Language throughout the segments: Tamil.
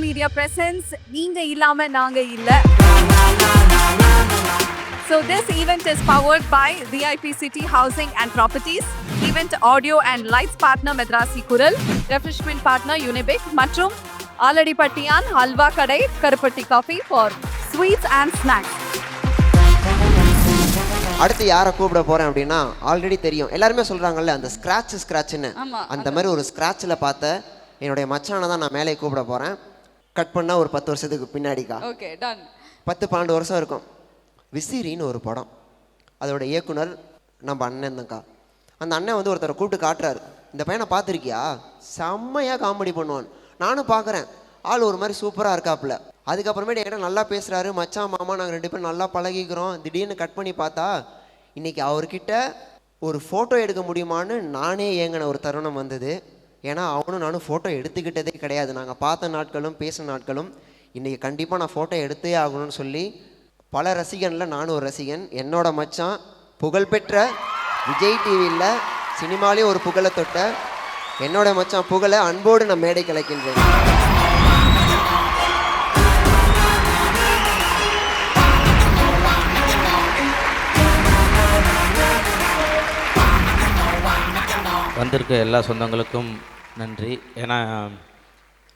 media presence நீங்க இல்லாம நாங்க இல்ல. So this event is powered by VIP City Housing and Properties, event audio and lights partner Madrasi Kural, refreshment partner Unibic மற்றும் ஆலடிப்பட்டியான் ஹல்வா கடை கருப்பட்டி coffee for sweets and snacks. அடுத்து யாரை கூப்பிட போறேன் அப்படின்னா ஆல்ரெடி தெரியும், எல்லாருமே சொல்றாங்கல்ல அந்த ஸ்க்ராட்ச்னு, அந்த மாதிரி ஒரு ஸ்க்ராட்சில் பார்த்த என்னுடைய மச்சானை தான் நான் மேலே கூப்பிட போறேன். கட் பண்ணா ஒரு 10 வருஷத்துக்கு பின்னாடிக்கா. Okay done. 10-12 வருஷம் இருக்கும். விசிறின்னு ஒரு படம், அதோட இயக்குனர் நம்ம அண்ணன் தான்க்கா. அந்த அண்ணன் வந்து ஒருத்தரை கூப்பிட்டு காட்டுறாரு, இந்த பையனை பார்த்துருக்கியா, செம்மையாக காமெடி பண்ணுவான். நானும் பார்க்குறேன், ஆள் ஒரு மாதிரி சூப்பராக இருக்காப்புல. அதுக்கப்புறமேட்டு என்கிட்ட நல்லா பேசுகிறாரு, மச்சான் மாமா நாங்கள் 2 பேரும் நல்லா பழகிக்கிறோம். திடீர்னு கட் பண்ணி பார்த்தா இன்றைக்கி அவர்கிட்ட ஒரு ஃபோட்டோ எடுக்க முடியுமான்னு நானே ஏங்கின ஒரு தருணம் வந்தது. ஏன்னா அவனும் நானும் ஃபோட்டோ எடுத்துக்கிட்டதே கிடையாது. நாங்கள் பார்த்த நாட்களும் பேசின நாட்களும். இன்றைக்கி கண்டிப்பாக நான் ஃபோட்டோ எடுத்தே ஆகணும்னு சொல்லி பல ரசிகனில் நானும் ஒரு ரசிகன். என்னோட மச்சான் புகழ்பெற்ற விஜய் டிவியில் சினிமாலேயும் ஒரு புகழை தொட்ட என்னோட மச்சான் புகழை அன்போடு நான் மேடை கலைக்கின்றேன். வந்திருக்க எல்லா சொந்தங்களுக்கும் நன்றி. ஏன்னா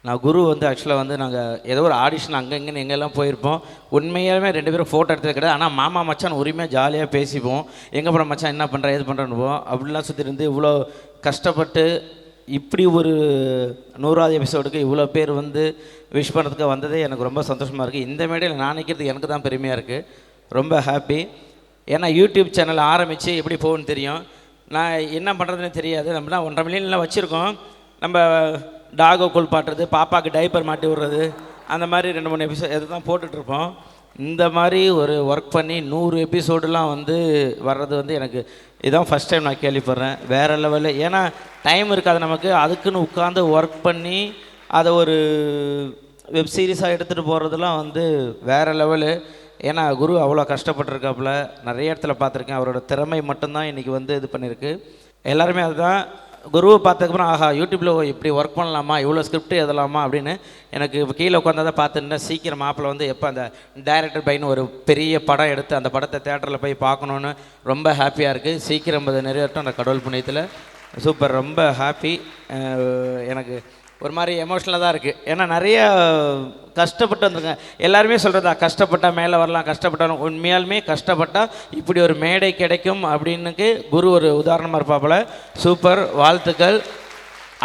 நான் குரு வந்து ஆக்சுவலாக வந்து நாங்கள் ஏதோ ஒரு ஆடிஷன் அங்கே இங்கேன்னு எங்கெல்லாம் போயிருப்போம். உண்மையாலுமே 2 பேரும் ஃபோட்டோ எடுத்தது கிடையாது. ஆனால் மாமா மச்சான் உரிமையாக ஜாலியாக பேசிப்போம். எங்கே போகிற மச்சான் என்ன பண்ணுற ஏது பண்ணுறேன்னு போவோம். அப்படிலாம் சுற்றி இருந்து இவ்வளோ கஷ்டப்பட்டு இப்படி ஒரு 100வது எபிசோடுக்கு இவ்வளோ பேர் வந்து விஷ் பண்ணுறதுக்கு வந்ததே எனக்கு ரொம்ப சந்தோஷமாக இருக்குது. இந்த மேடையில் நான் நிற்கிறது எனக்கு தான் பெருமையாக இருக்குது. ரொம்ப ஹாப்பி. ஏன்னா யூடியூப் சேனல் ஆரம்பித்து எப்படி போகுன்னு தெரியும், நான் என்ன பண்ணுறதுன்னு தெரியாது. நம்மனா 1.5 மில்லியன்லாம் வச்சுருக்கோம். நம்ம டாகோ குளிப்பாட்டுறது, பாப்பாவுக்கு டைப்பர் மாட்டி விடுறது, அந்த மாதிரி 2-3 எபிசோட் எது தான் போட்டுட்ருப்போம். இந்த மாதிரி ஒரு ஒர்க் பண்ணி 100 எபிசோடுலாம் வந்து வர்றது வந்து எனக்கு இதான் ஃபஸ்ட் டைம் நான் கேள்விப்படுறேன். வேறு லெவலில். ஏன்னா டைம் இருக்காது நமக்கு, அதுக்குன்னு உட்காந்து ஒர்க் பண்ணி அதை ஒரு வெப் சீரிஸாக எடுத்துகிட்டு போகிறதுலாம் வந்து வேறு லெவலு. ஏன்னா குரு அவ்வளோ கஷ்டப்பட்டுருக்காப்புல, நிறைய இடத்துல பார்த்துருக்கேன். அவரோட திறமை மட்டும்தான் இன்றைக்கி வந்து இது பண்ணியிருக்கு. எல்லாருமே அதுதான் குருவை பார்த்ததுக்கப்புறம் ஆஹா யூடியூப்பில் இப்படி ஒர்க் பண்ணலாமா, இவ்வளோ ஸ்கிரிப்ட் எழுதலாமா அப்படின்னு எனக்கு இப்போ கீழே உட்காந்து தான் பார்த்துருந்தேன். சீக்கிரம் மாப்பிள்ள வந்து எப்போ அந்த டைரக்டர் பையன் ஒரு பெரிய படம் எடுத்து அந்த படத்தை தேட்டரில் போய் பார்க்கணுன்னு ரொம்ப ஹாப்பியாக இருக்குது. சீக்கிரம் அதை நிறைவேற்றும் அந்த கடவுள் புண்ணியத்தில். சூப்பர், ரொம்ப ஹாப்பி. எனக்கு ஒரு மாதிரி எமோஷ்னலாக தான் இருக்குது. ஏன்னா நிறைய கஷ்டப்பட்டு வந்திருக்கேன். எல்லாருமே சொல்கிறதா கஷ்டப்பட்டால் மேலே வரலாம், கஷ்டப்பட்டாலும் உண்மையாலுமே கஷ்டப்பட்டால் இப்படி ஒரு மேடை கிடைக்கும் அப்படின்னுக்கு குரு ஒரு உதாரணமாக இருப்பாப்புல. சூப்பர், வாழ்த்துக்கள்.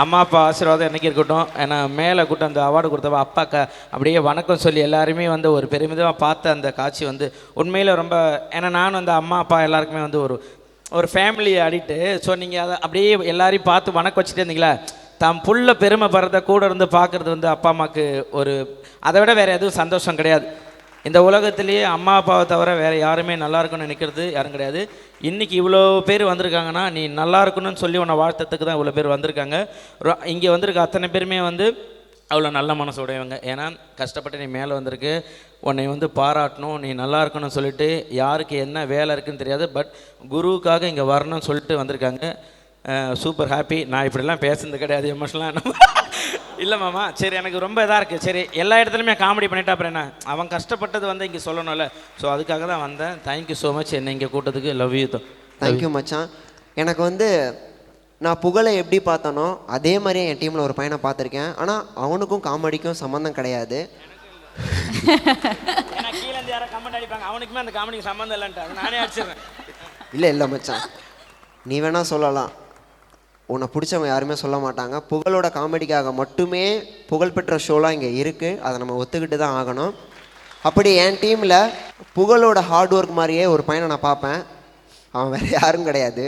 அம்மா அப்பா ஆசீர்வாதம் என்றைக்கு இருக்கட்டும். ஏன்னா மேலே கூட்டம் அந்த அவார்டு கொடுத்தப்ப அப்பாக்கா அப்படியே வணக்கம் சொல்லி எல்லாருமே வந்து ஒரு பெருமிதமாக பார்த்த அந்த காட்சி வந்து உண்மையில் ரொம்ப. ஏன்னா நானும் அந்த அம்மா அப்பா எல்லாருக்குமே வந்து ஒரு ஃபேமிலி ஆடிட்டு. ஸோ நீங்கள் அதை அப்படியே எல்லாரையும் பார்த்து வணக்கம் வச்சுட்டே இருந்தீங்களா, தான் புள்ள பெருமைப்படுறத கூட இருந்து பார்க்குறது வந்து அப்பா அம்மாவுக்கு ஒரு அதை விட வேறு எதுவும் சந்தோஷம் கிடையாது. இந்த உலகத்திலேயே அம்மா அப்பாவை தவிர வேறு யாருமே நல்லா இருக்குன்னு நினைக்கிறது யாரும் கிடையாது. இன்றைக்கி இவ்வளோ பேர் வந்திருக்காங்கன்னா நீ நல்லா இருக்கணும்னு சொல்லி உன்னை வாழ்த்தத்துக்கு தான் இவ்வளோ பேர் வந்திருக்காங்க. இங்கே வந்திருக்க அத்தனை பேருமே வந்து அவ்வளோ நல்ல மனசு உடையவங்க. ஏன்னா கஷ்டப்பட்டு நீ மேலே வந்திருக்கு, உன்னை வந்து பாராட்டணும், நீ நல்லா இருக்கணும்னு சொல்லிட்டு யாருக்கு என்ன வேலை இருக்குதுன்னு தெரியாது, பட் குருவுக்காக இங்கே வரணும்னு சொல்லிட்டு வந்திருக்காங்க. Super happy. நான் இப்படிலாம் பேசுனது கிடையாது, எமோஷனலாக இல்லை மாமா. சரி, எனக்கு ரொம்ப இதாக இருக்குது. சரி, எல்லா இடத்துலையுமே காமெடி பண்ணிட்டா அப்புறம் என்ன, அவன் கஷ்டப்பட்டது வந்து இங்கே சொல்லணும்ல. ஸோ அதுக்காக தான் வந்தேன். தேங்க்யூ ஸோ மச் என்னை இங்கே கூட்டத்துக்கு. Love you. தேங்க்யூ மச்சான். எனக்கு வந்து நான் புகழை எப்படி பார்த்தனோ அதே மாதிரியே என் டீமில் ஒரு பையனை பார்த்துருக்கேன். ஆனால் அவனுக்கும் காமெடிக்கும் சம்மந்தம் கிடையாது. கீழே யாரும் கமெண்ட் அடிப்பாங்க, அவனுக்குமே அந்த காமெடிக்கு சம்மந்தம் இல்லைன்ட்டு நானே அடிச்சிடுறேன். இல்லை மச்சான், நீ வேணா சொல்லலாம், உன்னை பிடிச்சவங்க யாருமே சொல்ல மாட்டாங்க. புகழோட காமெடிக்காக மட்டுமே புகழ்பெற்ற ஷோலாம் இங்கே இருக்குது, அதை நம்ம ஒத்துக்கிட்டு தான் ஆகணும். அப்படி என் டீமில் புகழோட ஹார்ட் ஒர்க் மாதிரியே ஒரு பையனை நான் பார்ப்பேன். அவன் வேறு யாரும் கிடையாது,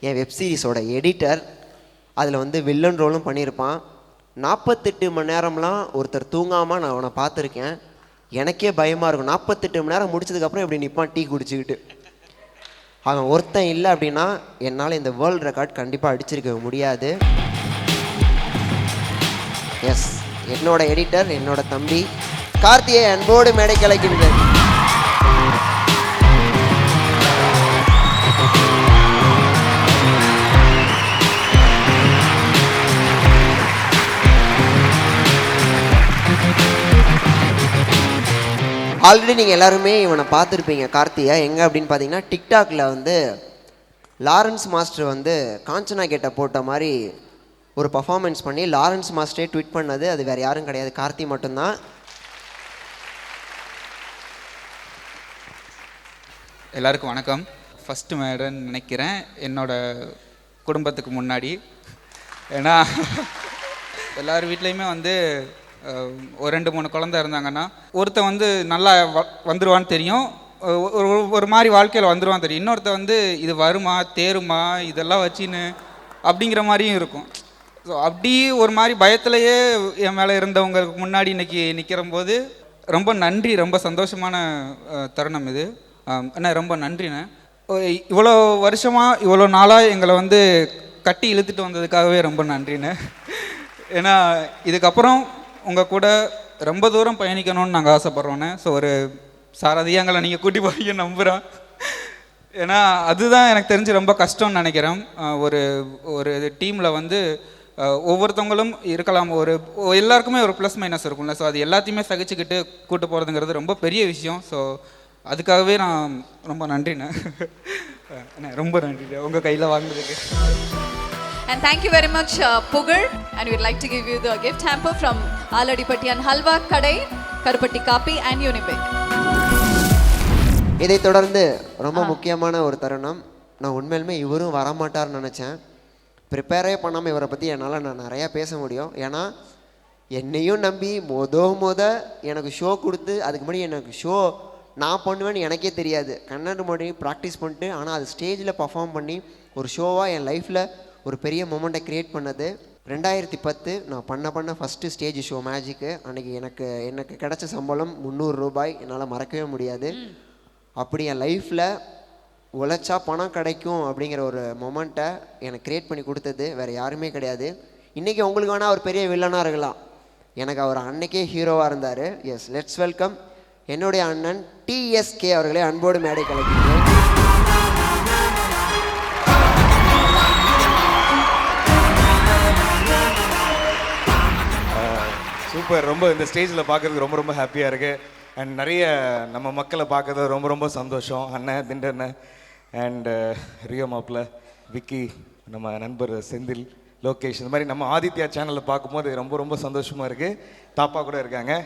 என் வெப்சீரிஸோட எடிட்டர். அதில் வந்து வில்லன் ரோலும் பண்ணியிருப்பான். 48 மணி நேரம்லாம் ஒருத்தர் தூங்காமல் நான் அவனை பார்த்துருக்கேன். எனக்கே பயமாக இருக்கும். 48 மணி நேரம் முடிச்சதுக்கப்புறம் இப்படி நிற்பான் டீ குடிச்சிக்கிட்டு. அவன் ஒருத்தன் இல்லை அப்படின்னா என்னால் இந்த வேர்ல்டு ரெக்கார்ட் கண்டிப்பாக அடிச்சிருக்க முடியாது. எஸ், என்னோட எடிட்டர், என்னோட தம்பி கார்த்தியை அன்போடு மேடை கலைக்கின்றேன். ஆல்ரெடி நீங்கள் எல்லாருமே இவனை பார்த்துருப்பீங்க கார்த்தியை எங்கே அப்படின்னு பார்த்தீங்கன்னா டிக்டாக்ல வந்து லாரன்ஸ் மாஸ்டர் வந்து காஞ்சனா கேட்ட போட்ட மாதிரி ஒரு பர்ஃபார்மன்ஸ் பண்ணி லாரன்ஸ் மாஸ்டரே ட்வீட் பண்ணது அது வேறு யாரும் கிடையாது, கார்த்தி மட்டும்தான். எல்லாருக்கும் வணக்கம். ஃபஸ்ட்டு மேடன்னு நினைக்கிறேன் என்னோட குடும்பத்துக்கு முன்னாடி. ஏன்னா எல்லார் வீட்லேயுமே வந்து ஒரு 2-3 குழந்தை இருந்தாங்கன்னா ஒருத்தன் வந்து நல்லா வந்துடுவான்னு தெரியும், ஒரு மாதிரி வாழ்க்கையில் வந்துடுவான்னு தெரியும். இன்னொருத்த வந்து இது வருமா தேருமா இதெல்லாம் வச்சின்னு அப்படிங்கிற மாதிரியும் இருக்கும். ஸோ அப்படி ஒரு மாதிரி பயத்திலையே என் மேலே இருந்தவங்களுக்கு முன்னாடி இன்றைக்கி நிற்கிறம்போது ரொம்ப நன்றி, ரொம்ப சந்தோஷமான தருணம் இது. அண்ணா ரொம்ப நன்றிண்ணே. இவ்வளோ வருஷமாக இவ்வளோ நாளாக எங்களை வந்து கட்டி இழுத்துட்டு வந்ததுக்காகவே ரொம்ப நன்றிண்ணே. ஏன்னா இதுக்கப்புறம் உங்கள் கூட ரொம்ப தூரம் பயணிக்கணும்னு நாங்கள் ஆசைப்பட்றோண்ணே. ஸோ ஒரு சாரதியாக எங்களை நீங்கள் கூட்டி போய் நம்புகிறேன். ஏன்னா அதுதான் எனக்கு தெரிஞ்சு ரொம்ப கஷ்டம்னு நினைக்கிறேன். ஒரு டீமில் வந்து ஒவ்வொருத்தவங்களும் இருக்கலாம், எல்லாருக்குமே ஒரு ப்ளஸ் மைனஸ் இருக்கும்ல. ஸோ அது எல்லாத்தையுமே சகிச்சுக்கிட்டு கூட்டு போகிறதுங்கிறது ரொம்ப பெரிய விஷயம். ஸோ அதுக்காகவே நான் ரொம்ப நன்றிண்ணே. ரொம்ப நன்றி உங்கள் கையில் வாங்கினதுக்கு. And thank you very much, Pugal. And we'd like to give you the gift hamper from Aladipatti and Halwa Kadai, Karupatti Kapi and Unibic. இதை தொடர்ந்து ரொம்ப முக்கியமான ஒரு தருணம். நான் உண்மையிலுமே இவரும் வரமாட்டார்னு நினச்சேன். ப்ரிப்பேரே பண்ணாமல் இவரை பற்றி என்னால் நான் நிறையா பேச முடியும். ஏன்னா என்னையும் நம்பி எனக்கு ஷோ கொடுத்து அதுக்கு முன்னாடி எனக்கு ஷோ நான் பண்ணுவேன்னு எனக்கே தெரியாது, கண்ணாடி முன்னாடி ப்ராக்டிஸ் பண்ணிட்டு ஆனால் அது ஸ்டேஜில் பர்ஃபார்ம் பண்ணி ஒரு ஷோவாக என் லைஃப்பில் ஒரு பெரிய மொமெண்ட்டை க்ரியேட் பண்ணது 2010 நான் பண்ண ஃபஸ்ட்டு ஸ்டேஜ் ஷோ மேஜிக்கு. அன்றைக்கி எனக்கு கிடச்ச சம்பளம் 300 ரூபாய், என்னால் மறக்கவே முடியாது. அப்படி என் லைஃப்பில் உழைச்சா பணம் கிடைக்கும் அப்படிங்கிற ஒரு மொமெண்ட்டை எனக்கு க்ரியேட் பண்ணி கொடுத்தது வேறு யாருமே கிடையாது. இன்றைக்கி உங்களுக்கு வேணால் அவர் பெரிய வில்லனாக இருக்கலாம், எனக்கு அவர் அன்னைக்கே ஹீரோவாக இருந்தார். எஸ், லெட்ஸ் வெல்கம் என்னுடைய அண்ணன் TSK அவர்களே அன்போடு மேடை கலைக்கிறேன். சூப்பர். ரொம்ப இந்த ஸ்டேஜில் பார்க்குறதுக்கு ரொம்ப ரொம்ப ஹாப்பியாக இருக்குது. அண்ட் நிறைய நம்ம மக்களை பார்க்குறது ரொம்ப ரொம்ப சந்தோஷம். அண்ணன் திண்டண்ணன் அண்ட் ரியோ மாப்பிள்ள, விக்கி, நம்ம நண்பர் செந்தில், லோகேஷ், இந்த மாதிரி நம்ம ஆதித்யா சேனலில் பார்க்கும்போது ரொம்ப ரொம்ப சந்தோஷமாக இருக்குது. தாப்பா கூட இருக்காங்க.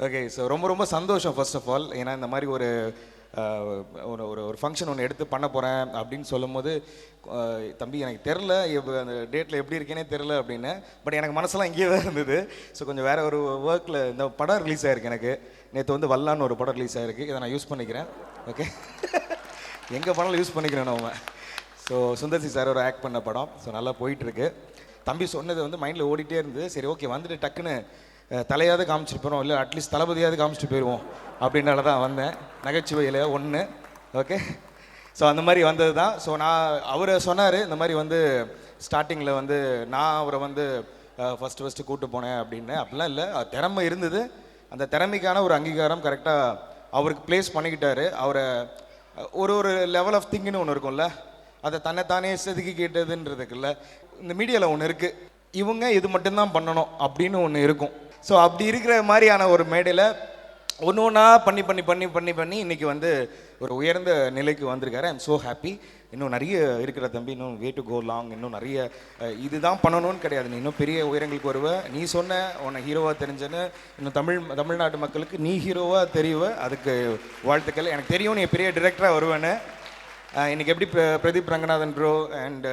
ஓகே, ஸோ ரொம்ப ரொம்ப சந்தோஷம் ஃபர்ஸ்ட் ஆஃப் ஆல். ஏன்னா இந்த மாதிரி ஒரு ஒரு ஃபங்க்ஷன் ஒன்று எடுத்து பண்ண போகிறேன் அப்படின்னு சொல்லும் போது தம்பி எனக்கு தெரில அந்த டேட்டில் எப்படி இருக்கேனே தெரில அப்படின்னு. பட் எனக்கு மனசெல்லாம் இங்கேயே தான் இருந்தது. ஸோ கொஞ்சம் வேறு ஒரு ஒர்க்கில் இந்த படம் ரிலீஸ் ஆகிருக்கு. எனக்கு நேற்று வந்து வல்லான்னு ஒரு படம் ரிலீஸ் ஆகிருக்கு. இதை நான் யூஸ் பண்ணிக்கிறேன். ஓகே, எங்கள் படம் யூஸ் பண்ணிக்கிறேன் நம்ம. ஸோ சுந்தர்சி சார் ஒரு ஆக்ட் பண்ண படம். ஸோ நல்லா போயிட்டுருக்கு. தம்பி சொன்னது வந்து மைண்டில் ஓடிட்டே இருந்தது. சரி ஓகே, வந்துட்டு டக்குன்னு தலையாவது காமிச்சிட்டு போகிறோம், இல்லை அட்லீஸ்ட் தளபதியாவது காமிச்சிட்டு போயிடுவோம் அப்படின்னால தான் வந்தேன். நகைச்சுவையில் ஒன்று. ஓகே, ஸோ அந்த மாதிரி வந்தது தான். ஸோ நான் அவரை சொன்னார் இந்த மாதிரி வந்து ஸ்டார்டிங்கில் வந்து நான் அவரை வந்து ஃபஸ்ட்டு கூப்பிட்டு போனேன் அப்படின்னு. அப்படிலாம் இல்லை, திறமை இருந்தது. அந்த திறமைக்கான ஒரு அங்கீகாரம் கரெக்டாக அவருக்கு ப்ளேஸ் பண்ணிக்கிட்டாரு. அவரை ஒரு லெவல் ஆஃப் திங்கின்னு ஒன்று இருக்கும்ல, அதை தன்னைத்தானே செதுக்கி கேட்டதுன்றதுக்குல்ல. இந்த மீடியாவில் ஒன்று இருக்குது, இவங்க இது மட்டும்தான் பண்ணணும் அப்படின்னு ஒன்று இருக்கும். ஸோ அப்படி இருக்கிற மாதிரியான ஒரு மேடையில் ஒன்று ஒன்றா பண்ணி இன்றைக்கி வந்து ஒரு உயர்ந்த நிலைக்கு வந்திருக்காரு. I'm so happy. இன்னும் நிறைய இருக்கிற தம்பி, இன்னும் வே டு கோ லாங். இன்னும் நிறைய இதுதான் பண்ணணும்னு கிடையாது, நீ இன்னும் பெரிய உயரங்களுக்கு வருவ. நீ சொன்ன உன்னை ஹீரோவாக தெரிஞ்சேன்னு இன்னும் தமிழ்நாட்டு மக்களுக்கு நீ ஹீரோவாக தெரியுவ. அதுக்கு வாழ்த்துக்கள். எனக்கு தெரியும் நீ பெரிய டிரெக்டராக வருவேன்னு. இன்றைக்கி எப்படி Pradeep Ranganathan bro and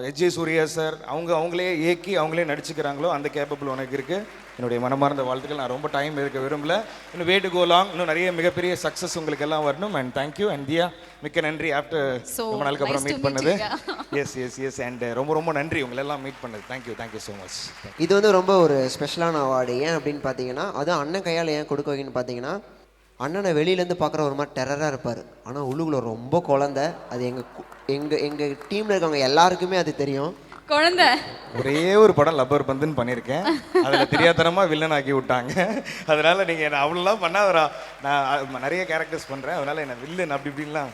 HJ Surya sir அவங்களே இயக்கி அவங்களே நடிச்சுக்கிறாங்களோ அந்த கேப்பபிள் உனக்கு இருக்குது. என்னுடைய மனமார்ந்த வாழ்த்துக்கள். நான் ரொம்ப டைம் இருக்க விரும்பல. இன்னும் வே டு கோ லாங். இன்னும் நிறைய மிகப்பெரிய சக்ஸஸ் உங்களுக்கு எல்லாம் வரணும். And thank you. அண்ட் தியா, மிக்க நன்றி. ஆஃப்டர் ரொம்ப நாளுக்கு அப்புறம் மீட் பண்ணது. எஸ் அண்ட் ரொம்ப ரொம்ப நன்றி உங்களெல்லாம் மீட் பண்ணது. Thank you so much. இது வந்து ரொம்ப ஒரு ஸ்பெஷலான அவார்டு. ஏன் அப்படின்னு பார்த்தீங்கன்னா, அதுவும் அண்ணன் கையால் ஏன் கொடுக்க வைக்கணும்னு பார்த்தீங்கன்னா, அண்ணனை வெளியிலேருந்து பார்க்குற ஒரு மாதிரி டெரராக இருப்பார், ஆனால் உள்ளுக்குள்ள ரொம்ப குழந்தை. அது எங்கள் டீமில் இருக்கவங்க எல்லாருக்குமே அது தெரியும். குழந்தை ஒரே ஒரு படம் லப்பர் பந்துன்னு பண்ணியிருக்கேன். அதில் தெரியாதனமாக வில்லன் ஆக்கி விட்டாங்க. அதனால் நீங்கள் என்ன அவ்வளோலாம் பண்ணாதரா, நான் நிறைய கேரக்டர்ஸ் பண்ணுறேன். அதனால் என்ன வில்லன் அப்படி இப்படின்லாம்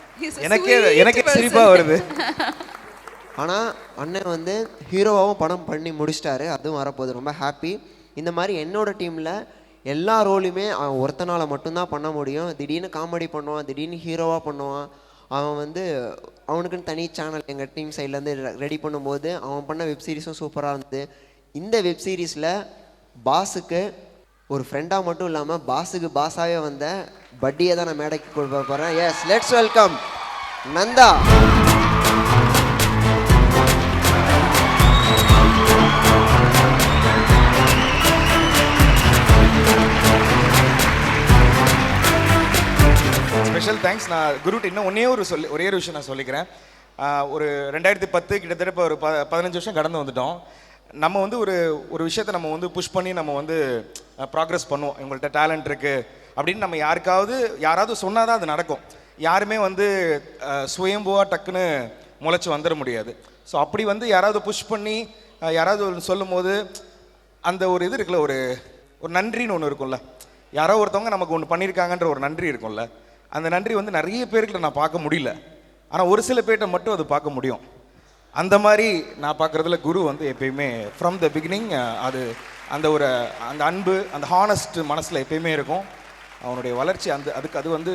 எனக்கே சிரிப்பாக வருது. ஆனால் அண்ணன் வந்து ஹீரோவாகவும் படம் பண்ணி முடிச்சிட்டாரு. அதுவும் வரப்போகுது. ரொம்ப ஹாப்பி. இந்த மாதிரி என்னோடய டீமில் எல்லா ரோலையுமே அவன் ஒருத்தனால் மட்டும்தான் பண்ண முடியும். திடீர்னு காமெடி பண்ணுவான், திடீர்னு ஹீரோவாக பண்ணுவான். அவன் வந்து அவனுக்குன்னு தனி சேனல் எங்கள் டீம் சைட்லேருந்து ரெடி பண்ணும்போது அவன் பண்ண வெப் சீரிஸும் சூப்பராக இருந்தது. இந்த வெப் சீரிஸில் பாஸுக்கு ஒரு ஃப்ரெண்டாக மட்டும் இல்லாமல் பாஸுக்கு பாஸாகவே வந்த பட்டியை தான் நான் மேடைக்கு கொண்டு போகிறேன். Yes, let's welcome Nanda. Special thanks. நான் குருட்டு இன்னும் ஒரே ஒரு விஷயம் நான் சொல்லிக்கிறேன். ஒரு 2010 கிட்டத்தட்ட இப்போ ஒரு 15 வருஷம் கடந்து வந்துட்டோம். நம்ம வந்து ஒரு விஷயத்தை நம்ம வந்து புஷ் பண்ணி நம்ம வந்து ப்ராக்ரெஸ் பண்ணுவோம். உங்கள்கிட்ட டேலண்ட் இருக்குது அப்படின்னு நம்ம யாராவது சொன்னால் தான் அது நடக்கும். யாருமே வந்து சுயம்புவாக டக்குன்னு முளைச்சி வந்துட முடியாது. ஸோ அப்படி வந்து யாராவது புஷ் பண்ணி யாராவது சொல்லும் போது அந்த ஒரு இது இருக்குல்ல, ஒரு நன்றின்னு ஒன்று இருக்கும்ல. யாரோ ஒருத்தவங்க நமக்கு ஒன்று பண்ணியிருக்காங்கன்ற ஒரு நன்றி இருக்கும்ல. அந்த நன்றி வந்து நிறைய பேர்கிட்ட நான் பார்க்க முடியல, ஆனால் ஒரு சில பேர்கிட்ட மட்டும் அது பார்க்க முடியும். அந்த மாதிரி நான் பார்க்குறதுல குரு வந்து எப்பயுமே ஃப்ரம் த பிகினிங் அந்த அன்பு, அந்த ஹானஸ்ட் மனசில் எப்பயுமே இருக்கும். அவனுடைய வளர்ச்சி அது வந்து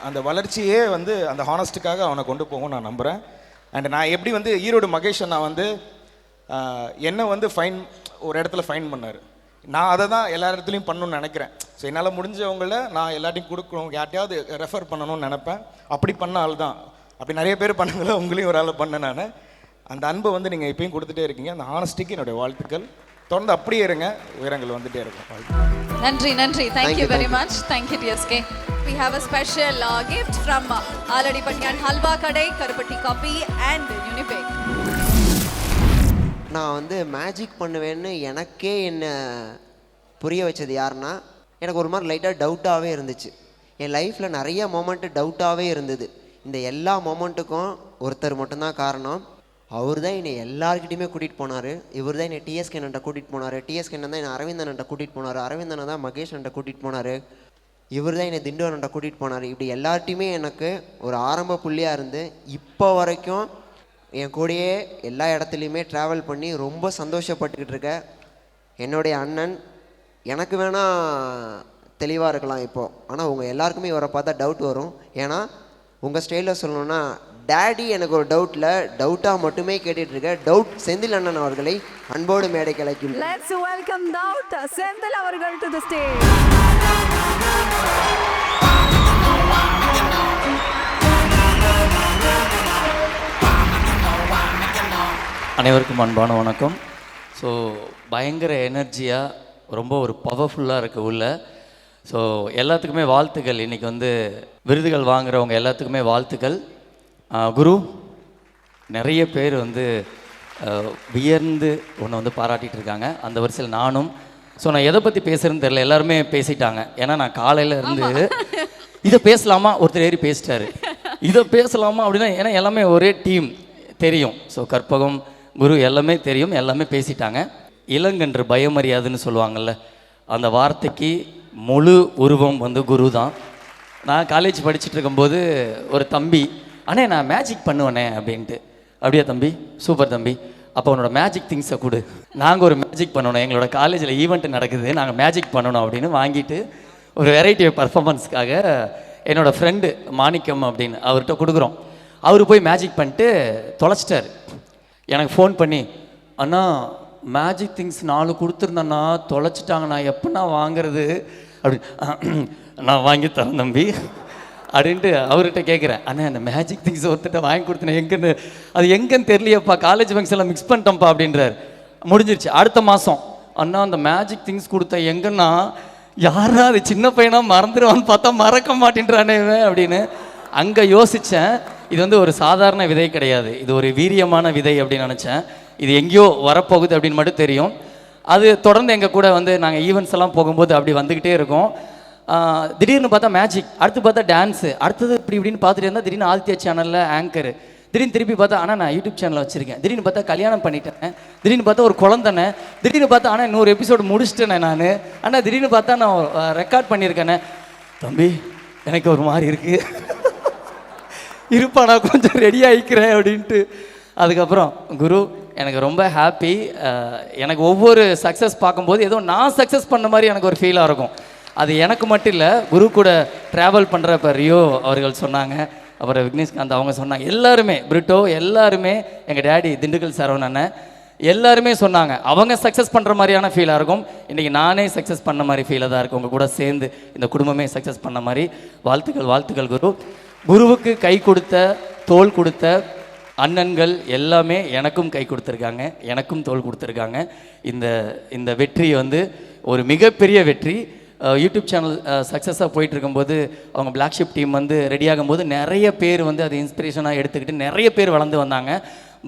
அந்த வளர்ச்சியே வந்து அந்த ஹானஸ்ட்டுக்காக அவனை கொண்டு போகும் நான் நம்புகிறேன். அண்ட் நான் எப்படி வந்து ஈரோடு மகேஷ் நான் வந்து என்னை வந்து ஒரு இடத்துல ஃபைன் பண்ணார். நான் அதை தான் எல்லா இடத்துலையும் பண்ணணும்னு நினைக்கிறேன். ஸோ என்னால் முடிஞ்சவங்கள நான் எல்லாத்தையும் கொடுக்கணும், யார்ட்டையாவது ரெஃபர் பண்ணணும்னு நினைப்பேன். அப்படி பண்ண ஆள் தான். அப்படி நிறைய பேர் பண்ணதில்ல, உங்களையும் ஒரு ஆள் பண்ணேன் நான். அந்த அன்பை வந்து நீங்கள் இப்பயும் கொடுத்துட்டே இருக்கீங்க. அந்த ஹானஸ்டிக்கு என்னுடைய வாழ்த்துக்கள். தொடர்ந்து அப்படியே இருங்க, உயரங்கள் வந்துட்டே இருக்கும். நன்றி நன்றி. Thank you very much. Thank you TSK. We have a special gift from Aladipattiyan Halwa Kadai, Karupatti Coffee and Unibake. நான் வந்து மேஜிக் பண்ணுவேன்னு எனக்கே என்ன புரிய வச்சது யாருன்னா, எனக்கு ஒரு மாதிரி லைட்டாக டவுட்டாகவே இருந்துச்சு. என் லைஃப்பில் நிறைய மொமெண்ட்டு டவுட்டாகவே இருந்தது. இந்த எல்லா மொமெண்ட்டுக்கும் ஒருத்தர் மட்டும்தான் காரணம். அவர் தான் என்னை எல்லாருக்கிட்டையுமே கூட்டிகிட்டு போனார். இவர் தான் என்னை டிஎஸ்கே அண்ணன்ட்ட கூட்டிகிட்டு போனார். டிஎஸ்கே அண்ணன் தான் என்னை அரவிந்தன்ட்ட கூட்டிகிட்டு போனார். அரவிந்தனை தான் மகேஷ் அண்ணன்ட்ட கூட்டிகிட்டு போனார். இவர் தான் என்னை திண்டு அண்ணன்ட்ட கூட்டிகிட்டு போனார். இப்படி எல்லார்ட்டையுமே எனக்கு ஒரு ஆரம்ப புள்ளியாக இருந்து இப்போ வரைக்கும் என் கூடயே எல்லா இடத்துலையுமே ட்ராவல் பண்ணி ரொம்ப சந்தோஷப்பட்டுக்கிட்டு இருக்க என்னுடைய அண்ணன். எனக்கு வேணால் தெளிவாக இருக்கலாம் இப்போது, ஆனால் உங்கள் எல்லாருக்குமே இவரை பார்த்தா டவுட் வரும். ஏன்னா உங்கள் ஸ்டைலில் சொல்லணுன்னா, டேடி எனக்கு ஒரு டவுட்டாக மட்டுமே கேட்டுட்ருக்க டவுட் செந்தில் அண்ணன் அவர்களை அன்போடு மேடை கலைக்கும். Let's welcome Doubt Senthil அவர்கள் to the stage. அனைவருக்கும் அன்பான வணக்கம். ஸோ பயங்கர எனர்ஜியாக ரொம்ப ஒரு பவர்ஃபுல்லாக இருக்குது உள்ள. ஸோ எல்லாத்துக்குமே வாழ்த்துக்கள். இன்றைக்கி வந்து விருதுகள் வாங்குகிறவங்க எல்லாத்துக்குமே வாழ்த்துக்கள். குரு, நிறைய பேர் வந்து வியர்ந்து உன்னை வந்து பாராட்டிகிட்டு இருக்காங்க. அந்த வரிசையில் நானும். ஸோ நான் எதை பற்றி பேசுகிறேன்னு தெரியல, எல்லாருமே பேசிட்டாங்க. ஏன்னா நான் காலையில் இருந்து இதை பேசலாமா, ஒருத்தர் ஏறி பேசிட்டாரு, இதை பேசலாமா அப்படின்னா, ஏன்னா எல்லாமே ஒரே டீம் தெரியும். ஸோ கற்பகம், குரு எல்லாமே தெரியும், எல்லாமே பேசிட்டாங்க. இளங்கன்று பயமறியாதுன்னு சொல்லுவாங்கள்ல, அந்த வார்த்தைக்கு முழு உருவம் வந்து குரு தான். நான் காலேஜ் படிச்சுட்டு இருக்கும்போது ஒரு தம்பி, அண்ணே நான் மேஜிக் பண்ணுவேனே அப்படின்ட்டு. அப்படியே தம்பி, சூப்பர் தம்பி, அப்போ உன்னோட மேஜிக் திங்ஸை கொடு, நாங்கள் ஒரு மேஜிக் பண்ணணும், எங்களோட காலேஜில் ஈவெண்ட் நடக்குது, நாங்கள் மேஜிக் பண்ணணும் அப்படின்னு வாங்கிட்டு ஒரு வெரைட்டி பர்ஃபார்மன்ஸ்க்காக என்னோடய ஃப்ரெண்டு மாணிக்கம் அப்படின்னு அவர்கிட்ட கொடுக்குறோம். அவர் போய் மேஜிக் பண்ணிட்டு தொலைச்சிட்டார். எனக்கு ஃபோன் பண்ணி, அண்ணா மேஜிக் திங்ஸ் 4 கொடுத்துருந்தேண்ணா, தொலைச்சிட்டாங்க, நான் எப்போண்ணா வாங்குறது அப்படின்னு. நான் வாங்கி தரேன் தம்பி அப்படின்ட்டு அவர்கிட்ட கேட்குறேன். அண்ணா அந்த மேஜிக் திங்ஸ் ஒருத்தட்ட வாங்கி கொடுத்தேன், எங்கன்னு அது எங்கன்னு தெரியலையப்பா, காலேஜ் ஃபங்க்ஷனில் மிக்ஸ் பண்ணிட்டோம்ப்பா அப்படின்றார். முடிஞ்சிருச்சு. அடுத்த மாதம், அண்ணா அந்த மேஜிக் திங்ஸ் கொடுத்த எங்கன்னா, யாரா அது சின்ன பையனாக மறந்துடுவான்னு பார்த்தா மறக்க மாட்டேன்றானே அப்படின்னு. அங்கே யோசித்தேன், இது வந்து ஒரு சாதாரண விதை கிடையாது, இது ஒரு வீரியமான விதை அப்படின்னு நினச்சேன். இது எங்கேயோ வரப்போகுது அப்படின்னு மட்டும் தெரியும். அது தொடர்ந்து எங்கள் கூட வந்து நாங்கள் ஈவெண்ட்ஸ் எல்லாம் போகும்போது அப்படி வந்துக்கிட்டே இருக்கோம். திடீர்னு பார்த்தா மேஜிக், அடுத்து பார்த்தா டான்ஸு, அடுத்தது இப்படி இப்படின்னு பார்த்துட்டு இருந்தால் திடீர்னு ஆதித்யா சேனலில் ஆங்கரு, திடீர்னு திருப்பி பார்த்தா ஆனால் நான் யூடியூப் சேனலில் வச்சுருக்கேன், திடீர்னு பார்த்தா கல்யாணம் பண்ணிட்டேன், திடீர்னு பார்த்தா ஒரு குழந்தைனே, திடீர்னு பார்த்தா ஆனால் இன்னொரு எபிசோடு முடிச்சிட்டேனே நான், ஆனால் திடீர்னு பார்த்தா நான் ரெக்கார்ட் பண்ணியிருக்கேனே. தம்பி எனக்கு ஒரு மாதிரி இருக்குது, இருப்பா நான் கொஞ்சம் ரெடி ஆகிக்கிறேன் அப்படின்ட்டு. அதுக்கப்புறம் குரு எனக்கு ரொம்ப ஹாப்பி. எனக்கு ஒவ்வொரு சக்ஸஸ் பார்க்கும்போது ஏதோ நான் சக்ஸஸ் பண்ண மாதிரி எனக்கு ஒரு ஃபீலாக இருக்கும். அது எனக்கு மட்டும் இல்லை, குரு கூட ட்ராவல் பண்ணுற இப்போ ரியோ அவர்கள் சொன்னாங்க, அப்புறம் விக்னேஷ்காந்த் அவங்க சொன்னாங்க, எல்லாருமே பிரிட்டோ எல்லாருமே, எங்கள் டேடி திண்டுக்கல் சரவணன் அண்ணன் எல்லாருமே சொன்னாங்க அவங்க சக்ஸஸ் பண்ணுற மாதிரியான ஃபீலாக இருக்கும். இன்றைக்கி நானே சக்ஸஸ் பண்ண மாதிரி ஃபீலாக தான் இருக்கும். உங்கள் கூட சேர்ந்து இந்த குடும்பமே சக்ஸஸ் பண்ண மாதிரி. வாழ்த்துக்கள் வாழ்த்துக்கள் குரு. குருவுக்கு கை கொடுத்த தோள் கொடுத்த அண்ணன்கள் எல்லாமே எனக்கும் கை கொடுத்துருக்காங்க, எனக்கும் தோள் கொடுத்துருக்காங்க. இந்த வெற்றி வந்து ஒரு மிகப்பெரிய வெற்றி. யூடியூப் சேனல் சக்ஸஸாக போயிட்டு இருக்கும்போது அவங்க பிளாக் ஷிப் டீம் வந்து ரெடியாகும் போது நிறைய பேர் வந்து அதை இன்ஸ்பிரேஷனாக எடுத்துக்கிட்டு நிறைய பேர் வளர்ந்து வந்தாங்க.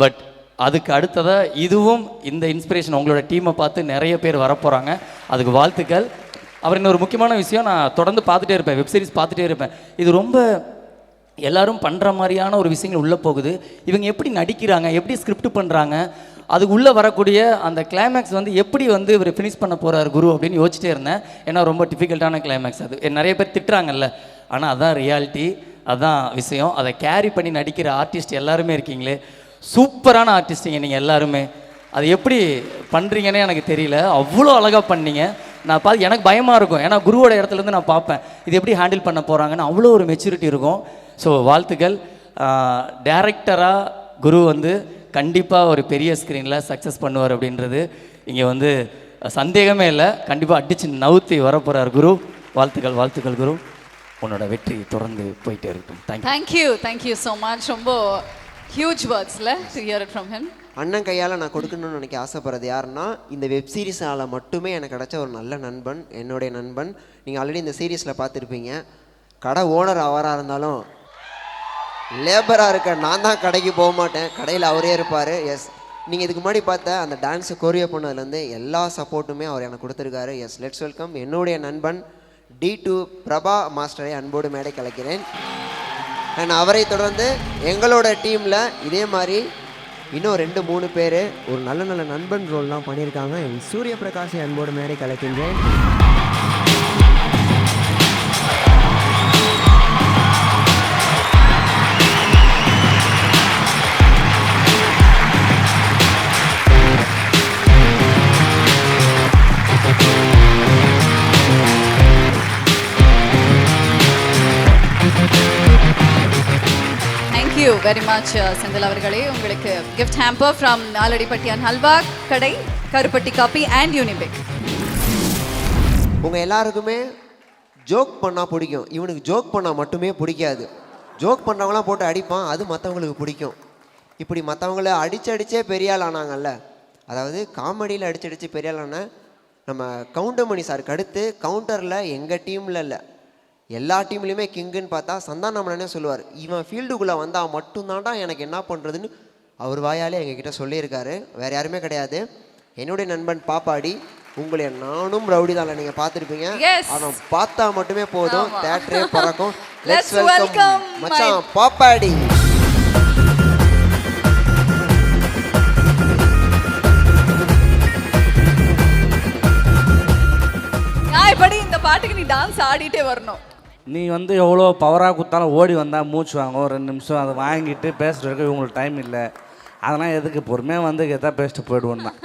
பட் அதுக்கு அடுத்ததாக இதுவும் இந்த இன்ஸ்பிரேஷன் உங்களோட டீமை பார்த்து நிறைய பேர் வரப்போகிறாங்க. அதுக்கு வாழ்த்துக்கள். அப்புறம் இன்னொரு முக்கியமான விஷயம், நான் தொடர்ந்து பார்த்துட்டே இருப்பேன், வெப்சீரிஸ் பார்த்துட்டே இருப்பேன். இது ரொம்ப எல்லாரும் பண்ணுற மாதிரியான ஒரு விஷயங்கள் உள்ளே போகுது. இவங்க எப்படி நடிக்கிறாங்க, எப்படி ஸ்கிரிப்ட் பண்ணுறாங்க, அதுக்கு உள்ளே வரக்கூடிய அந்த கிளைமேக்ஸ் வந்து எப்படி வந்து இவர் ஃபினிஷ் பண்ண போகிறார் குரு அப்படின்னு யோசிச்சிட்டே இருந்தேன். ஏன்னா ரொம்ப டிஃபிகல்ட்டான கிளைமேக்ஸ் அது. நிறைய பேர் திட்டுறாங்கல்ல, ஆனால் அதான் ரியாலிட்டி, அதான் விஷயம். அதை கேரி பண்ணி நடிக்கிற ஆர்டிஸ்ட் எல்லாருமே இருக்கீங்களே, சூப்பரான ஆர்டிஸ்டிங்க நீங்கள் எல்லாருமே. அது எப்படி பண்ணுறீங்கன்னே எனக்கு தெரியல, அவ்வளோ அழகாக பண்ணீங்க. நான் பார்த்து எனக்கு பயமாக இருக்கும், ஏன்னா குருவோட இடத்துலேருந்து நான் பார்ப்பேன் இது எப்படி ஹேண்டில் பண்ண போகிறாங்கன்னு. அவ்வளோ ஒரு மெச்சூரிட்டி இருக்கும். ஸோ வாழ்த்துக்கள். டைரக்டராக குரு வந்து கண்டிப்பாக ஒரு பெரிய ஸ்க்ரீனில் சக்ஸஸ் பண்ணுவார் அப்படின்றது இங்கே வந்து சந்தேகமே இல்லை. கண்டிப்பாக அடித்து நவுத்தி வரப்போகிறார் குரு. வாழ்த்துக்கள் வாழ்த்துக்கள் குரு. உன்னோட வெற்றி தொடர்ந்து போயிட்டே இருக்கும். Thank you so much. ரொம்ப ஹியூஜ் வேர்ட்ஸ்ல to hear it from him. அண்ணன் கையால் நான் கொடுக்கணும்னு நினைக்க ஆசைப்படுறது யாருன்னா, இந்த வெப் சீரிஸால் மட்டுமே எனக்கு கிடச்ச ஒரு நல்ல நண்பன், என்னுடைய நண்பன். நீங்கள் ஆல்ரெடி இந்த சீரீஸில் பார்த்துருப்பீங்க. கடை ஓனர் அவராக இருந்தாலும் லேபராக இருக்க நான் தான் கடைக்கு போக மாட்டேன், கடையில் அவரே இருப்பார். எஸ், நீங்கள் இதுக்கு முன்னாடி பார்த்த அந்த டான்ஸை கொரியோ பண்ணதுலேருந்து எல்லா சப்போர்ட்டுமே அவர் எனக்கு கொடுத்துருக்காரு. எஸ், லெட்ஸ் வெல்கம் என்னுடைய நண்பன் D2 பிரபா மாஸ்டரை அன்போடு மேடை கலைக்கிறேன். அண்ட் அவரை தொடர்ந்து எங்களோட டீமில் இதே மாதிரி இன்னும் 2-3 பேர் ஒரு நல்ல நல்ல நண்பன் ரோல்லாம் பண்ணியிருக்காங்க. சூரிய பிரகாஷை அன்போடு மேடை கலைக்கின்றேன். Thank you very much Senthil அவர்களே. உங்களுக்கு கிஃப்ட் ஹேம்பர் ஃப்ரம் ஆலடிப்பட்டியான் ஹல்வா கடை, கருப்பட்டி காப்பி அண்ட் யூனிபிக். உங்கள் எல்லாருக்குமே ஜோக் பண்ணால் பிடிக்கும், இவனுக்கு ஜோக் பண்ணால் மட்டுமே பிடிக்காது. ஜோக் பண்ணுறவங்களாம் போட்டு அடிப்பான், அது மற்றவங்களுக்கு பிடிக்கும். இப்படி மற்றவங்கள அடிச்சே பெரிய ஆள் ஆனாங்கல்ல, அதாவது காமெடியில் அடிச்சடிச்சு பெரிய ஆள் ஆன நம்ம கவுண்டமணி சாருக்கு அடுத்து கவுண்டரில் எங்கள் டீமில் இல்லை எல்லா டீம்லேயுமே கிங்குன்னு பார்த்தா சந்தானமனே சொல்லுவார். இவன் ஃபீல்டுக்குள்ளே வந்தால் மட்டும்தான்டா எனக்கு என்ன பண்ணுறதுன்னு அவர் வாயாலே எங்ககிட்ட சொல்லியிருக்காரு. வேறு யாருமே கிடையாது, என்னுடைய நண்பன் பாப்பாடி. உங்களை நானும் ரவுடி தான் நீங்கள் பார்த்துருப்பீங்க, அவன் பார்த்தா மட்டுமே போதும், தேட்டரே பறக்கும். லெட்ஸ் வெல்கம் மச்சான் பாப்பாடி. இப்படி இந்த பாட்டுக்கு நீ டான்ஸ் ஆடிட்டே வரணும். நீ வந்து எவ்வளோ பவராக கொடுத்தாலும் ஓடி வந்தால் மூச்சு வாங்கும், 2 நிமிஷம் அதை வாங்கிட்டு பேசுகிறதுக்கு இவங்களுக்கு டைம் இல்லை. அதெல்லாம் எதுக்கு, பொறுமையாக வந்து எதா பேசிட்டு போயிடுவோம் தான்.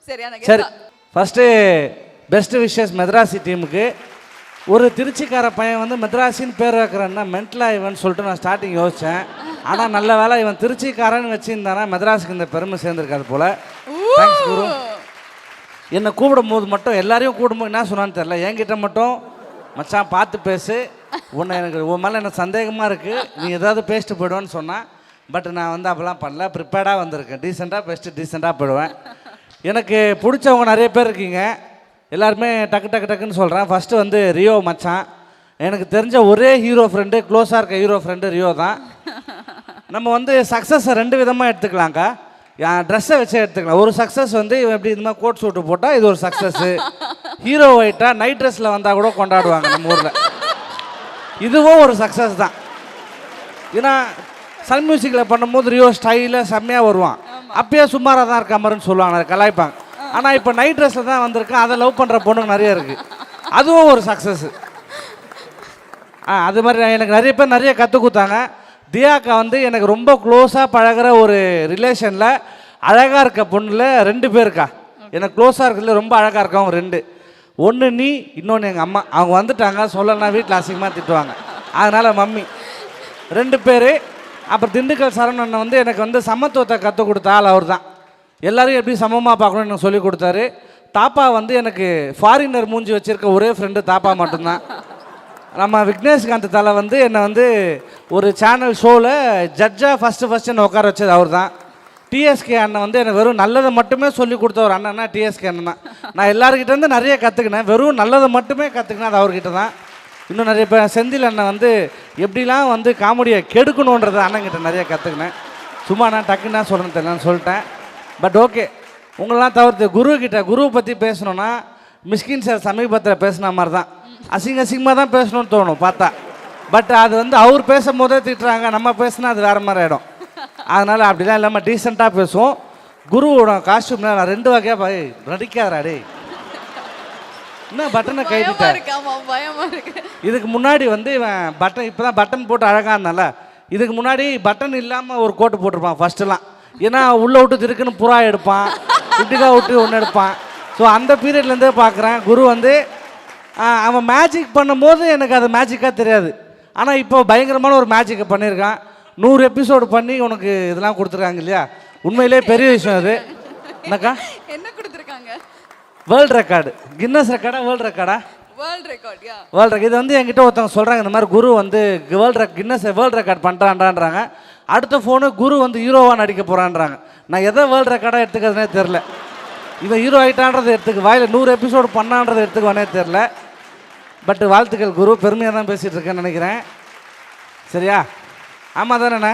சரி, ஃபஸ்ட்டு பெஸ்ட்டு விஷஸ் மெட்ராசி டீமுக்கு. ஒரு திருச்சிக்கார பையன் வந்து மெட்ராசின்னு பேர் வைக்கிறேன்னா மென்டலாக இவன் சொல்லிட்டு நான் ஸ்டார்டிங் யோசித்தேன். ஆனால் நல்ல வேலை இவன் திருச்சிக்காரன்னு வச்சுருந்தானா மெட்ராஸுக்கு இந்த பெருமை சேர்ந்துருக்காது போல். தேங்க்ஸ் குரு. என்னை கூப்பிடும் போது மட்டும் எல்லாரையும் கூப்பிடும்போது என்ன சொன்னான்னு தெரில, என்கிட்ட மட்டும் மச்சான் பார்த்து பேசு, எனக்கு உன் மேலே எனக்கு சந்தேகமாக இருக்குது, நீ ஏதாவது பேசிட்டு போயிடுவேன்னு சொன்னான். பட் நான் வந்து அப்போல்லாம் பண்ணல, ப்ரிப்பேர்டாக வந்திருக்கேன். டீசெண்டாக போயிடுவேன். எனக்கு பிடிச்சவங்க நிறைய பேர் இருக்கீங்க, எல்லாருமே டக்குன்னு சொல்கிறேன். ஃபஸ்ட்டு வந்து ரியோ மச்சான். எனக்கு தெரிஞ்ச ஒரே ஹீரோ ஃப்ரெண்டு, க்ளோஸாக இருக்க ஹீரோ ஃப்ரெண்டு ரியோ தான். நம்ம வந்து சக்ஸஸை 2 விதமாக எடுத்துக்கலாம்க்கா. என் ட்ரெஸ்ஸை வச்சே எடுத்துக்கலாம். ஒரு சக்ஸஸ் வந்து இவன் எப்படி இந்த மாதிரி கோட் சூட்டு போட்டால் இது ஒரு சக்ஸஸ்ஸு. ஹீரோ ஒயிட்டாக நைட் ட்ரெஸ்ஸில் வந்தால் கூட கொண்டாடுவாங்க நம்ம ஊரில், இதுவும் ஒரு சக்ஸஸ் தான். ஏன்னா சன் மியூசிக்கில் பண்ணும்போது ரியோ ஸ்டைலாக செம்மையாக வருவான், அப்பயே சுமாராக தான் இருக்க மாதிரின்னு சொல்லுவாங்க, அதை கலாய்ப்பாங்க. ஆனால் இப்போ நைட் ட்ரெஸ்ஸில் தான் வந்திருக்கேன், அதை லவ் பண்ணுற பொண்ணுங்க நிறைய இருக்குது, அதுவும் ஒரு சக்ஸஸ்ஸு. அது மாதிரி எனக்கு நிறைய பேர் நிறைய கற்றுக் கொடுத்தாங்க. தியாக்கா வந்து எனக்கு ரொம்ப க்ளோஸாக பழகிற ஒரு ரிலேஷனில் அழகாக இருக்க பொண்ணில் 2 பேருக்கா. எனக்கு க்ளோஸாக இருக்கிறதுல ரொம்ப அழகாக இருக்கவங்க 2. ஒன்று நீ, இன்னொன்று எங்கள் அம்மா. அவங்க வந்துட்டாங்க, சொல்லலாம் வீட்டில் அசிங்கமாக திட்டுவாங்க. அதனால் மம்மி 2 பேர். அப்புறம் திண்டுக்கல் சரவணன் வந்து எனக்கு வந்து சமத்துவத்தை கற்றுக் கொடுத்த ஆள் அவர் தான். எல்லோரும் எப்படி சமமாக பார்க்கணும்னு எனக்கு சொல்லி கொடுத்தாரு. தாப்பா வந்து எனக்கு ஃபாரினர் மூஞ்சி வச்சுருக்க ஒரே ஃப்ரெண்டு தாப்பா மட்டும்தான். நம்ம விக்னேஷ்காந்த் தலை வந்து என்னை வந்து ஒரு சேனல் ஷோவில் ஜட்ஜாக ஃபஸ்ட்டு என்னை உட்கார வச்சது அவர் தான். டிஎஸ்கே அண்ணன் வந்து எனக்கு வெறும் நல்லதை மட்டுமே சொல்லி கொடுத்த ஒரு அண்ணன்னா டிஎஸ்கே அண்ணன் தான். நான் எல்லாருக்கிட்டேருந்து நிறைய கற்றுக்கினேன். வெறும் நல்லதை மட்டுமே கற்றுக்கினேன், அது அவர்கிட்ட தான். இன்னும் நிறைய பேர் செந்தில் அண்ணன் வந்து எப்படிலாம் வந்து காமெடியை கெடுக்கணுன்றதை அண்ணன்கிட்ட நிறைய கற்றுக்கினேன். சும்மா நான் டக்குன்னா சொல்கிறேன் தெரியலன்னு சொல்லிட்டேன். பட் ஓகே, உங்களெலாம் தவிர்த்து குருவை பற்றி பேசணுன்னா மிஸ்கின் சார் சமீபத்தில் பேசின மாதிரி தான். அசிங்கமாக தான் பேசணும்னு தோணும் பார்த்தா. பட் அது வந்து அவர் பேசும்போதே திட்டுறாங்க, நம்ம பேசினா அது வேறு மாதிரி ஆகிடும். அதனால் அப்படிலாம் இல்லாமல் டீசெண்டாக பேசுவோம். குருவோட காஸ்டியூம்ல நான் 2 வகையாக நடிக்காதா டே, என்ன பட்டனை கைவிட்டேன். இதுக்கு முன்னாடி வந்து இவன் பட்டன் இப்போ தான் பட்டன் போட்டு அழகாக இருந்தால, இதுக்கு முன்னாடி பட்டன் இல்லாமல் ஒரு கோட்டு போட்டிருப்பான் ஃபஸ்ட்டுலாம். ஏன்னா உள்ளே விட்டு திருக்குன்னு புறா எடுப்பான், இப்படிதான் விட்டு ஒன்று எடுப்பான். ஸோ அந்த பீரியட்லேருந்தே பார்க்குறேன் குரு வந்து அவன் மேஜிக் பண்ணும்போது எனக்கு அது மேஜிக்காக தெரியாது. ஆனால் இப்போ பயங்கரமான ஒரு மேஜிக்கை பண்ணியிருக்கான். 100 எபிசோடு பண்ணி உனக்கு இதெல்லாம் கொடுத்துருக்காங்க இல்லையா, உண்மையிலே பெரிய விஷயம் அது. என்னக்கா என்ன கொடுத்துருக்காங்க? வேர்ல்டு ரெக்கார்டு, கின்னஸ் ரெக்கார்டா வேர்ல்டு ரெக்கார்டா? World record. இது வந்து என்கிட்ட ஒருத்தவங்க சொல்கிறாங்க, இந்த மாதிரி குரு வந்து கின்னஸ் வேர்ல்டு ரெக்கார்ட் பண்ணுறான்றாங்க. அடுத்த ஃபோனு குரு வந்து ஹீரோவாக நடிக்க போகிறான்றாங்க. நான் எதை வேர்ல்டு ரெக்கார்டாக எடுத்துக்கிறதுனே தெரில. இவன் ஹீரோ ஆகிட்டான்றதை எடுத்துக்க, வாயில் 100 எபிசோடு பண்ணான்றதை எடுத்துக்குவானே தெரில. பட் வாழ்த்துக்கள் குரு, பெருமையாக தான் பேசிகிட்டு இருக்கேன்னு நினைக்கிறேன். சரியா? ஆமாம் தானேண்ணே?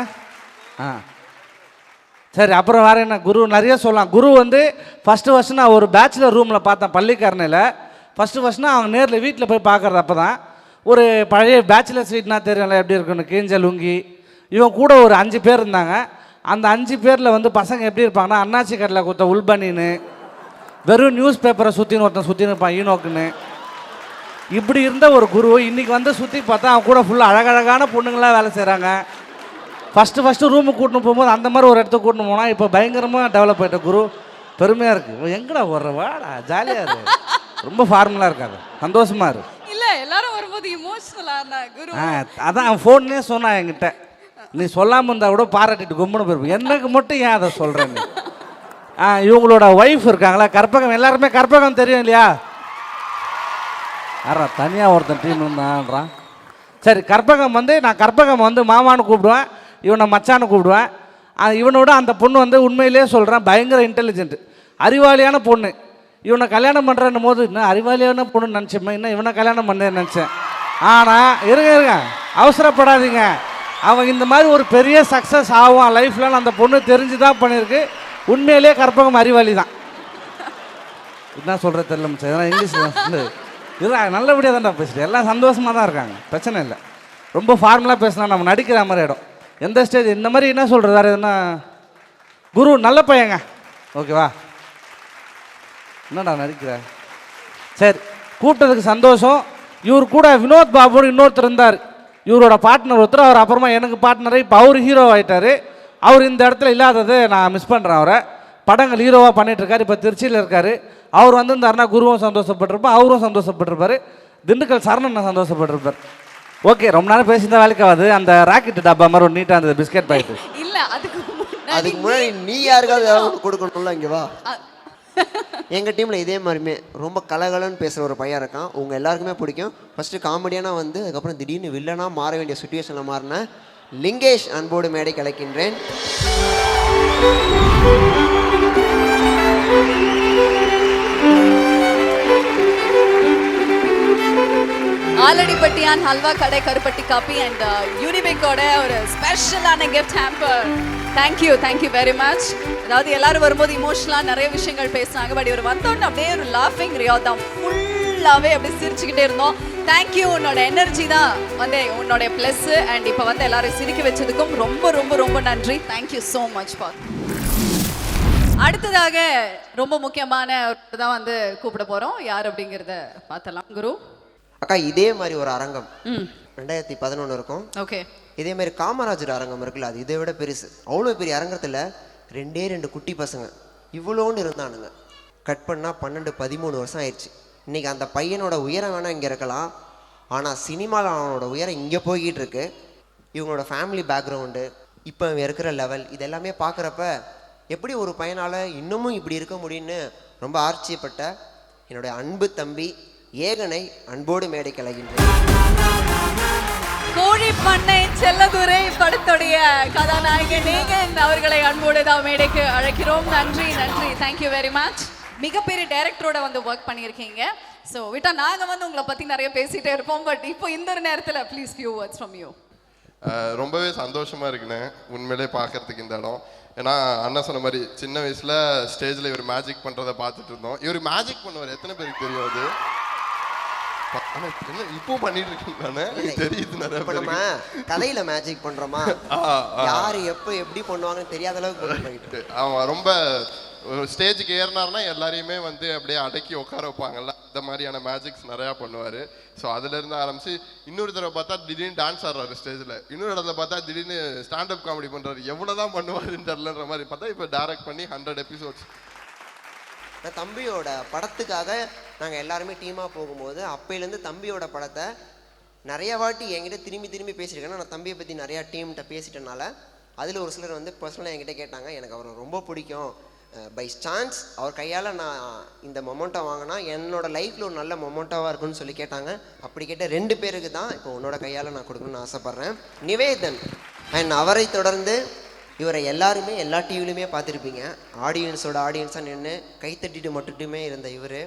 சரி, அப்புறம் வேறு என்ன குரு நிறைய சொல்லலாம். குரு வந்து ஃபஸ்ட்டு நான் ஒரு பேச்சுலர் ரூமில் பார்த்தேன் பள்ளிக்கரணையில். ஃபஸ்ட்டு அவங்க நேரில் வீட்டில் போய் பார்க்குறது அப்போ தான். ஒரு பழைய பேச்சுலர் ஸ்வீட்னா தெரியல எப்படி இருக்குன்னு, கிழிஞ்ச லுங்கி. இவன் கூட ஒரு 5 பேர் இருந்தாங்க. அந்த 5 பேரில் வந்து பசங்க எப்படி இருப்பாங்கன்னா, அண்ணாச்சி கடையில் கொடுத்த உள்பனின்னு, வெறும் நியூஸ் பேப்பரை சுற்றின்னு ஒருத்தன் சுற்றின்னு இருப்பான் ஈனோக்குன்னு. இப்படி இருந்த ஒரு குரு இன்றைக்கி வந்து சுற்றி பார்த்தா அவன் கூட ஃபுல்லாக அழகழகான பொண்ணுங்களாம் வேலை செய்கிறாங்க. ஃபஸ்ட்டு ரூமுக்கு கூட்டின்னு போகும்போது அந்த மாதிரி ஒரு இடத்துக்கு கூட்டின்னு போனால் இப்போ பயங்கரமாக டெவலப் ஆகிட்ட குரு. பெருமையாக இருக்குது. எங்கடா வர்ற வாடா, ஜாலியாக இருக்கு, ரொம்ப ஃபார்மலாக இருக்காது, சந்தோஷமாக இருக்கு. இல்லை எல்லாரும் வரும்போது இமோஷனலாக குரு. அதான் அவன் ஃபோன்லேயே சொன்னான் என்கிட்ட, நீ சொல்லாமல் இருந்தால் கூட பாராட்டிட்டு கும்பின்னு போயிருப்பேன், எனக்கு மட்டும் ஏன் அதை சொல்கிறேன்னு. இவங்களோட ஒய்ஃப் இருக்காங்களா கற்பகம், எல்லாருமே கற்பகம் தெரியும் இல்லையா? யாரா தனியாக ஒருத்தன் டீம் இருந்தான்றான். சரி, கற்பகம் வந்து நான் கற்பகம் வந்து மாமான்னு கூப்பிடுவேன், இவனை மச்சான்னு கூப்பிடுவேன். இவனோட அந்த பொண்ணு வந்து உண்மையிலே சொல்கிறேன் பயங்கர இன்டெலிஜென்ட், அறிவாளியான பொண்ணு. இவனை கல்யாணம் பண்ணுறேன்னும் போது இன்னும் அறிவாளியான பொண்ணுன்னு நினச்சேன், இன்னும் இவனை கல்யாணம் பண்ணேன்னு நினச்சேன். ஆனால் இருங்க அவசரப்படாதீங்க, அவன் இந்த மாதிரி ஒரு பெரிய சக்ஸஸ் ஆகும் லைஃப்லாம் அந்த பொண்ணு தெரிஞ்சு தான் பண்ணியிருக்கு. உண்மையிலே கற்பகம் அறிவாளி தான். என்ன சொல்கிறது தெரியல மச்சான், இதெல்லாம் இங்கிலீஷில் இல்லை, நல்லபடியாக தான்டா பேசுகிறேன், எல்லாம் சந்தோஷமாக தான் இருக்காங்க, பிரச்சனை இல்லை. ரொம்ப ஃபார்மலாக பேசினா நம்ம நடிக்கிற மாதிரி இடம். எந்த ஸ்டேஜ் இந்த மாதிரி என்ன சொல்கிறது வேறு எதுனா. குரு நல்ல பையங்க, ஓகேவா? என்னடா நடிக்கிற? சரி, கூப்பிட்டதுக்கு சந்தோஷம். இவர் கூட வினோத் பாபுன்னு இன்னொருத்தர் இருந்தார், இவரோட பார்ட்னர் ஒருத்தர். அவர் அப்புறமா எனக்கு பார்ட்னரு, இப்போ அவர் ஹீரோ ஆகிட்டார். அவர் இந்த இடத்துல இல்லாதது நான் மிஸ் பண்ணுறேன். அவரை படங்கள் ஹீரோவாக பண்ணிகிட்ருக்காரு, இப்போ திருச்சியில் இருக்கார். அவர் வந்திருந்தாருன்னா குருவும் சந்தோஷப்பட்டிருப்பார், அவரும் சந்தோஷப்பட்டிருப்பார், திண்டுக்கல் சரணன் சந்தோஷப்பட்டிருப்பார். ஓகே, ரொம்ப நேரம் பேசியிருந்தா வேலைக்காவது. அந்த ராக்கெட் டப்பா மாதிரி ஒரு நீட்டாக இருந்தது பிஸ்கெட் பாக்கெட்டு. இல்லை அதுக்கு முன்னாடி நீ யாருக்காவது கொடுக்கணும்ல, இங்கே வா. எங்கள் டீமில் இதே மாதிரிமே ரொம்ப கலகலன்னு பேசுகிற ஒரு பையன் இருக்கான், உங்கள் எல்லாருக்குமே பிடிக்கும். ஃபஸ்ட்டு காமெடியான வந்து அதுக்கப்புறம் திடீர்னு வில்லனாக மாற வேண்டிய சுச்சுவேஷனில் மாறின லிங்கேஷ் அன்போடு மேடை கலைக்கின்றேன். ஆலடிப்பட்டியான் ஹல்வா கடை கருப்பட்டி காப்பி அண்ட் யூனிபிக்கோட ஒரு ஸ்பெஷலான gift hamper. Thank you very much. அதாவது எல்லாரும் வரும்போது இமோஷனலாக நிறைய விஷயங்கள் பேசுனாங்க, பட் இவர் வந்தோடனே அப்படியே ஒரு லாஃபிங் ரியாத் தான், ஃபுல்லாகவே அப்படியே சிரிச்சுக்கிட்டே இருந்தோம். தேங்க்யூ, உன்னோட எனர்ஜி தான் வந்து உன்னோட ப்ளஸ்ஸு. அண்ட் இப்போ வந்து எல்லாரும் சிரிக்க வச்சதுக்கும் ரொம்ப ரொம்ப ரொம்ப நன்றி. Thank you so much for. அடுத்ததாக ரொம்ப முக்கியமான தான் வந்து கூப்பிட போகிறோம், யார் அப்படிங்கிறத பார்த்தலாம். குரு அக்கா, இதே மாதிரி ஒரு அரங்கம் 2011 இருக்கும். ஓகே, இதே மாதிரி காமராஜர் அரங்கம் இருக்குல்ல, அது இதை விட பெருசு. அவ்வளோ பெரிய அரங்கத்தில் 2 குட்டி பசங்க இவ்வளோன்னு இருந்தானுங்க. கட் பண்ணால் 12-13 வருஷம் ஆயிடுச்சு. இன்றைக்கி அந்த பையனோட உயரம் வேணால் இங்கே இருக்கலாம், ஆனால் சினிமாவில் அவனோட உயரம் இங்கே போய்கிட்டு இருக்கு. இவங்களோட ஃபேமிலி பேக்ரவுண்டு, இப்போ இருக்கிற லெவல், இதெல்லாமே பார்க்குறப்ப எப்படி ஒரு பையனால் இன்னமும் இப்படி இருக்க முடியும்னு ரொம்ப ஆச்சரியப்பட்ட என்னுடைய அன்பு தம்பி ஏகனை அன்போடு மேடைக்கு அழைக்கின்றேன். கோழி பண்ணை செல்லதுரை படத்துடைய கதாநாயகன் ஏகன் அவர்களை அன்போடு தான் மேடைக்கு அழைக்கிறோம். நன்றி நன்றி, தேங்க்யூ வெரி மச். மிகப்பெரிய டைரக்டரோட வந்து ஒர்க் பண்ணியிருக்கீங்க. ஸோ விட்டா நாங்கள் வந்து உங்களை பற்றி நிறைய பேசிகிட்டே இருப்போம். பட் இப்போ இந்த ஒரு நேரத்தில் please few words from you. ரொம்பவே சந்தோஷமாக இருக்குண்ணே உண்மையிலே பார்க்குறதுக்கு இந்த இடம். ஏன்னா அண்ணன் சொன்ன மாதிரி சின்ன வயசில் ஸ்டேஜில் இவர் மேஜிக் பண்ணுறதை பார்த்துட்டு இருந்தோம். இவர் மேஜிக் பண்ணுவார், எத்தனை பேருக்கு தெரியும் அது? ஆனால் என்ன இப்போ பண்ணிட்டு இருக்கீங்களாண்ணே தெரியுது நிறைய பேர். நம்ம கதையில் மேஜிக் பண்ணுறோமா, யார் எப்போ எப்படி பண்ணுவாங்கன்னு தெரியாத அளவுக்கு பண்ணிட்டு. அவன் ரொம்ப ஸ்டேஜுக்கு ஏறினார்னா எல்லாரையுமே வந்து அப்படியே அடக்கி உட்கார வைப்பாங்கல்ல, இந்த மாதிரியான மேஜிக்ஸ் நிறையா பண்ணுவார். ஸோ அதுலேருந்து ஆரம்பித்து இன்னொரு தடவை பார்த்தா திடீர்னு டான்ஸ் ஆடுறாரு ஸ்டேஜில், இன்னொரு இடத்துல பார்த்தா திடீர்னு ஸ்டாண்டப் காமெடி பண்ணுறாரு. எவ்வளோ தான் பண்ணுவாருன்னு தெரிலன்ற மாதிரி பார்த்தா இப்போ டைரக்ட் பண்ணி 100 எபிசோட்ஸ். தம்பியோட படத்துக்காக நாங்கள் எல்லாருமே டீமாக போகும்போது அப்பையிலேருந்து தம்பியோட படத்தை நிறைய வாட்டி என்கிட்ட திரும்பி பேசியிருக்கேன். நான் தம்பியை பற்றி நிறையா டீம்கிட்ட பேசிட்டனால அதில் ஒரு சிலர் வந்து பர்சனலாக என்கிட்ட கேட்டாங்க, எனக்கு அவரை ரொம்ப பிடிக்கும், பை சான்ஸ் அவர் கையால் நான் இந்த மொமெண்ட்டோ வாங்கினா என்னோட லைஃப்பில் ஒரு நல்ல மொமெண்ட்டோவாக இருக்குன்னு சொல்லி கேட்டாங்க. அப்படி கேட்ட 2 பேருக்கு தான் இப்போ உன்னோட கையால் நான் கொடுக்கணும்னு ஆசைப்பட்றேன். நிவேதன் அண்ட் அவரை தொடர்ந்து இவரை எல்லாருமே எல்லா டிவிலையுமே பார்த்துருப்பீங்க. ஆடியன்ஸாக நின்று கைத்தட்டிட்டு மட்டுமே இருந்த இவர்.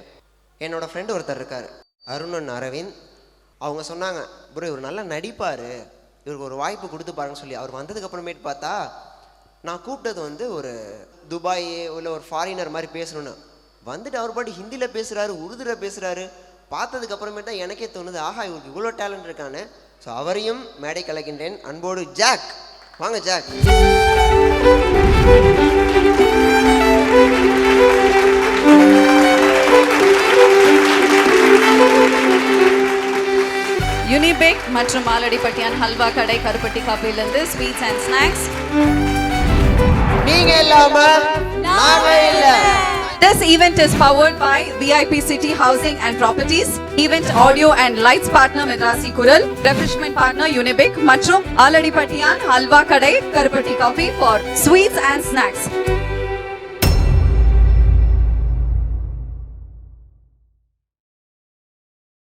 என்னோடய ஃப்ரெண்டு ஒருத்தர் இருக்கார், அருணன் அரவிந்த். அவங்க சொன்னாங்க, ப்ரோ இவர் நல்லா நடிப்பார், இவருக்கு ஒரு வாய்ப்பு கொடுத்து பாருங்கன்னு சொல்லி. அவர் வந்ததுக்கப்புறமேட்டு பார்த்தா நான் கூப்பிட்டது வந்து ஒரு துபாய் இல்லை ஒரு ஃபாரினர் மாதிரி பேசணுன்னு. வந்துட்டு அவர் பாட்டு ஹிந்தியில் பேசுகிறாரு, உருதுவில் பேசுகிறாரு. பார்த்ததுக்கப்புறமேட்டு தான் எனக்கே தோணுது, ஆஹா இவருக்கு இவ்வளோ டேலண்ட் இருக்கான்னு. ஸோ அவரையும் மேடை கலைக்கின்றேன் அன்போடு. ஜாக் வாங்க ஜாக். யூனிபேக் மற்றும் ஆலடிப்பட்டியான் ஹல்வா கடை கருப்பட்டி காப்பிலிருந்து ஸ்வீட்ஸ் அண்ட் ஸ்நாக்ஸ். நீங்க இல்லாம நாங்க இல்ல. This event is powered by VIP City Housing and Properties, event audio and lights partner Madrasi Kural, refreshment partner Unibic மற்றும் ஆலடிப்பட்டியான் ஹல்வா கடை கருப்பட்டி coffee for sweets and snacks.